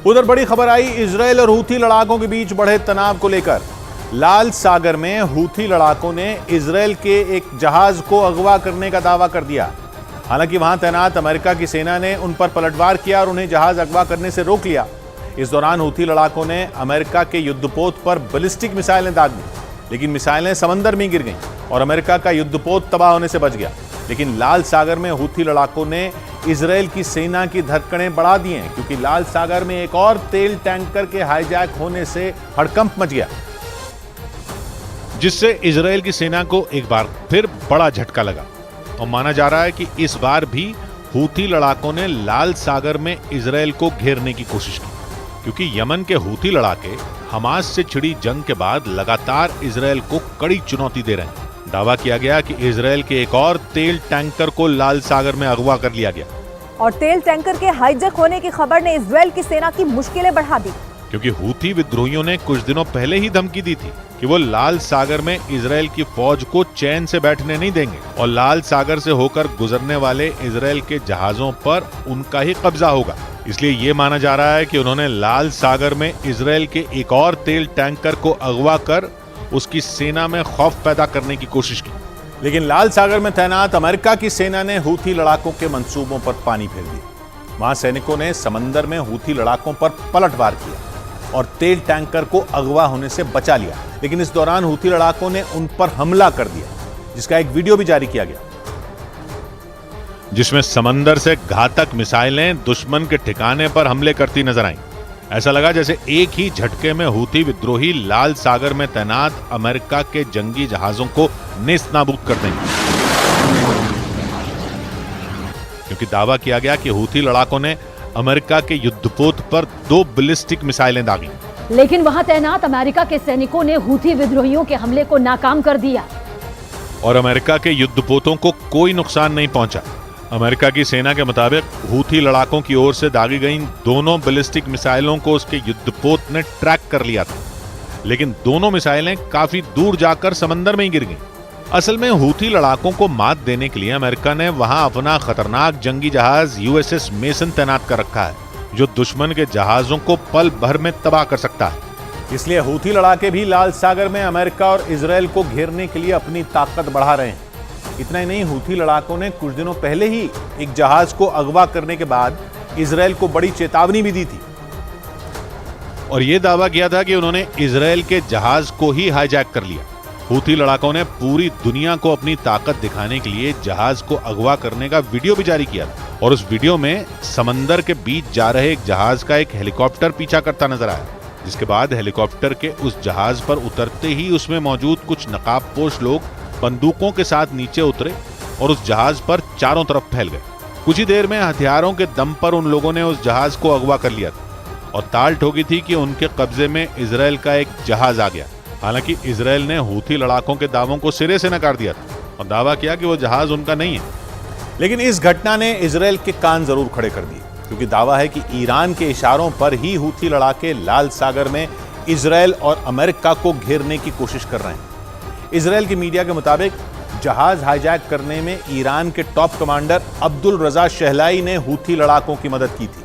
उधर बड़ी खबर आई इजरायल और हूथी लड़ाकों के बीच बढ़े तनाव को लेकर। लाल सागर में हूथी लड़ाकों ने इजरायल के एक जहाज को अगवा करने का दावा कर दिया। हालांकि वहां तैनात अमेरिका की सेना ने उन पर पलटवार किया और उन्हें जहाज अगवा करने से रोक लिया। इस दौरान हूथी लड़ाकों ने अमेरिका के युद्धपोत पर बैलिस्टिक मिसाइलें दाग दी, लेकिन मिसाइलें समंदर में गिर गईं और अमेरिका का युद्धपोत तबाह होने से बच गया। लेकिन लाल सागर में हूथी लड़ाकों ने इजरायल की सेना की धड़कनें बढ़ा दी हैं, क्योंकि लाल सागर में एक और तेल टैंकर के हाईजैक होने से हड़कंप मच गया, जिससे इजरायल की सेना को एक बार फिर बड़ा झटका लगा। और माना जा रहा है कि इस बार भी हूथी लड़ाकों ने लाल सागर में इजरायल को घेरने की कोशिश की, क्योंकि यमन के हूथी लड़ाके हमास से छिड़ी जंग के बाद लगातार इजरायल को कड़ी चुनौती दे रहे हैं। दावा किया गया कि इजरायल के एक और तेल टैंकर को लाल सागर में अगवा कर लिया गया और तेल टैंकर के हाईजैक होने की खबर ने इजरायल की सेना की मुश्किलें बढ़ा दी, क्योंकि हूथी विद्रोहियों ने कुछ दिनों पहले ही धमकी दी थी कि वो लाल सागर में इजरायल की फौज को चैन से बैठने नहीं देंगे और लाल सागर से होकर गुजरने वाले इजरायल के जहाजों पर उनका ही कब्जा होगा। इसलिए ये माना जा रहा है कि उन्होंने लाल सागर में इजरायल के एक और तेल टैंकर को अगवा कर उसकी सेना में खौफ पैदा करने की कोशिश की। लेकिन लाल सागर में तैनात अमेरिका की सेना ने हूथी लड़ाकों के मंसूबों पर पानी फेर दिया। वहां सैनिकों ने समंदर में हूथी लड़ाकों पर पलटवार किया और तेल टैंकर को अगवा होने से बचा लिया। लेकिन इस दौरान हूथी लड़ाकों ने उन पर हमला कर दिया, जिसका एक वीडियो भी जारी किया गया, जिसमें समंदर से घातक मिसाइलें दुश्मन के ठिकाने पर हमले करती नजर आईं। ऐसा लगा जैसे एक ही झटके में हूथी विद्रोही लाल सागर में तैनात अमेरिका के जंगी जहाजों को नेस्तनाबूद कर देंगे, क्योंकि दावा किया गया कि हूथी लड़ाकों ने अमेरिका के युद्धपोत पर 2 बैलिस्टिक मिसाइलें दागी। लेकिन वहां तैनात अमेरिका के सैनिकों ने हूथी विद्रोहियों के हमले को नाकाम कर दिया और अमेरिका के युद्धपोतों को कोई नुकसान नहीं पहुंचा। अमेरिका की सेना के मुताबिक हूथी लड़ाकों की ओर से दागी गई दोनों बैलिस्टिक मिसाइलों को उसके युद्धपोत ने ट्रैक कर लिया था, लेकिन दोनों मिसाइलें काफी दूर जाकर समंदर में ही गिर गईं। असल में हूथी लड़ाकों को मात देने के लिए अमेरिका ने वहां अपना खतरनाक जंगी जहाज USS मेसन तैनात कर रखा है, जो दुश्मन के जहाजों को पल भर में तबाह कर सकता है। इसलिए हूथी लड़ाके भी लाल सागर में अमेरिका और इजरायल को घेरने के लिए अपनी ताकत बढ़ा रहे हैं। इतना ही नहीं, हूथी लड़ाकों ने कुछ दिनों पहले ही एक जहाज को अगवा करने के बाद इजरायल को बड़ी चेतावनी भी दी थी और यह दावा किया था कि उन्होंने इजरायल के जहाज को ही हाईजैक कर लिया। हूथी लड़ाकों ने पूरी दुनिया को अपनी ताकत दिखाने के लिए जहाज को अगवा करने का वीडियो भी जारी किया था और उस वीडियो में समंदर के बीच जा रहे एक जहाज का एक हेलीकॉप्टर पीछा करता नजर आया, जिसके बाद हेलीकॉप्टर के उस जहाज पर उतरते ही उसमें मौजूद कुछ नकाबपोश लोग बंदूकों के साथ नीचे उतरे और उस जहाज पर चारों तरफ फैल गए। कुछ ही देर में हथियारों के दम पर उन लोगों ने उस जहाज को अगवा कर लिया था और ताल ठोकी थी कि उनके कब्जे में इजरायल का एक जहाज आ गया। हालांकि इजरायल ने हूथी लड़ाकों के दावों को सिरे से नकार दिया था और दावा किया कि वो जहाज उनका नहीं है। लेकिन इस घटना ने इजरायल के कान जरूर खड़े कर दिए, क्योंकि दावा है कि ईरान के इशारों पर ही हूथी लड़ाके लाल सागर में इजरायल और अमेरिका को घेरने की कोशिश कर रहे हैं। इजरायल की मीडिया के मुताबिक जहाज हाईजैक करने में ईरान के टॉप कमांडर अब्दुल रजा शहलाई ने हूथी लड़ाकों की मदद की थी।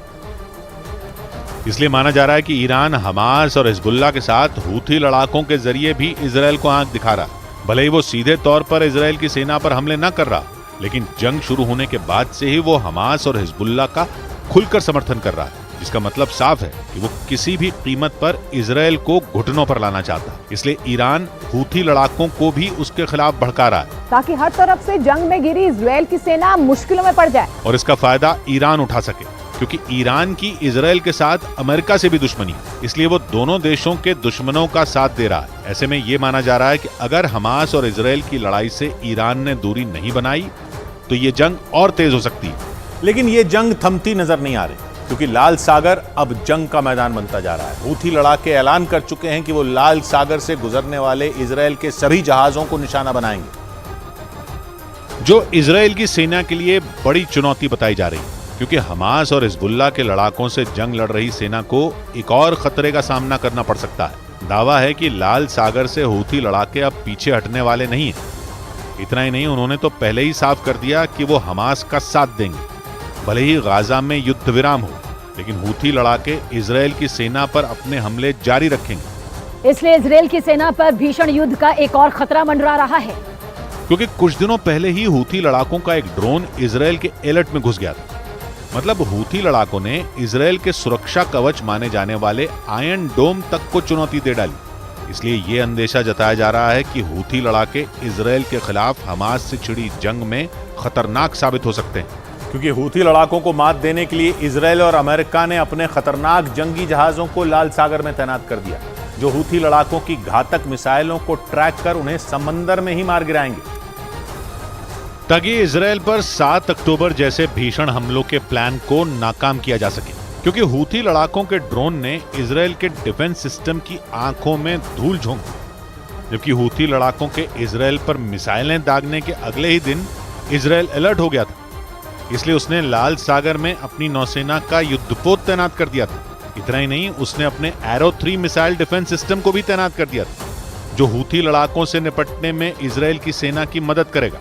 इसलिए माना जा रहा है कि ईरान हमास और हिजबुल्लाह के साथ हूथी लड़ाकों के जरिए भी इजरायल को आंख दिखा रहा है। भले ही वो सीधे तौर पर इजरायल की सेना पर हमले न कर रहा, लेकिन जंग शुरू होने के बाद से ही वो हमास और हिजबुल्लाह का खुलकर समर्थन कर रहा है, जिसका मतलब साफ है कि वो किसी भी कीमत पर इजरायल को घुटनों पर लाना चाहता है। इसलिए ईरान हूथी लड़ाकों को भी उसके खिलाफ भड़का रहा है, ताकि हर तरफ से जंग में घिरी इजरायल की सेना मुश्किलों में पड़ जाए और इसका फायदा ईरान उठा सके, क्योंकि ईरान की इजरायल के साथ अमेरिका से भी दुश्मनी है। इसलिए वो दोनों देशों के दुश्मनों का साथ दे रहा है। ऐसे में ये माना जा रहा है कि अगर हमास और इजरायल की लड़ाई से ईरान ने दूरी नहीं बनाई तो ये जंग और तेज हो सकती है। लेकिन ये जंग थमती नजर नहीं आ रही, क्योंकि लाल सागर अब जंग का मैदान बनता जा रहा है। हूथी लड़ाके ऐलान कर चुके हैं कि वो लाल सागर से गुजरने वाले इजरायल के सभी जहाजों को निशाना बनाएंगे, जो इजरायल की सेना के लिए बड़ी चुनौती बताई जा रही है, क्योंकि हमास और हिजबुल्लाह के लड़ाकों से जंग लड़ रही सेना को एक और खतरे का सामना करना पड़ सकता है। दावा है कि लाल सागर से हूथी लड़ाके अब पीछे हटने वाले नहीं हैं। इतना ही नहीं, उन्होंने तो पहले ही साफ कर दिया कि वो हमास का साथ देंगे, भले ही गाजा में युद्ध विराम हो, लेकिन हूथी लड़ाके इजरायल की सेना पर अपने हमले जारी रखेंगे। इसलिए इजरायल की सेना पर भीषण युद्ध का एक और खतरा मंडरा रहा है, क्योंकि कुछ दिनों पहले ही हूथी लड़ाकों का एक ड्रोन इजरायल के एलर्ट में घुस गया था। मतलब हूथी लड़ाकों ने इजरायल के सुरक्षा कवच माने जाने वाले आयरन डोम तक को चुनौती दे डाली। इसलिए ये अंदेशा जताया जा रहा है कि हूथी लड़ाके इजरायल के खिलाफ हमास से छिड़ी जंग में खतरनाक साबित हो सकते हैं, क्योंकि हूथी लड़ाकों को मात देने के लिए इजरायल और अमेरिका ने अपने खतरनाक जंगी जहाजों को लाल सागर में तैनात कर दिया, जो हूथी लड़ाकों की घातक मिसाइलों को ट्रैक कर उन्हें समंदर में ही मार गिराएंगे, ताकि इजरायल पर 7 अक्टूबर जैसे भीषण हमलों के प्लान को नाकाम किया जा सके। क्योंकि हूथी लड़ाकों के ड्रोन ने इजरायल के डिफेंस सिस्टम की आंखों में धूल झोंक दी, जबकि हूथी लड़ाकों के इजरायल पर मिसाइलें दागने के अगले ही दिन इजरायल अलर्ट हो गया था। इसलिए उसने लाल सागर में अपनी नौसेना का युद्धपोत तैनात कर दिया था। इतना ही नहीं, उसने अपने एरो 3 मिसाइल डिफेंस सिस्टम को भी तैनात कर दिया था, जो हूथी लड़ाकों से निपटने में इजरायल की सेना की मदद करेगा।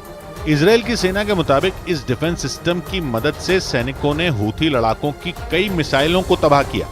इजरायल की सेना के मुताबिक इस डिफेंस सिस्टम की मदद से सैनिकों ने हूथी लड़ाकों की कई मिसाइलों को तबाह किया।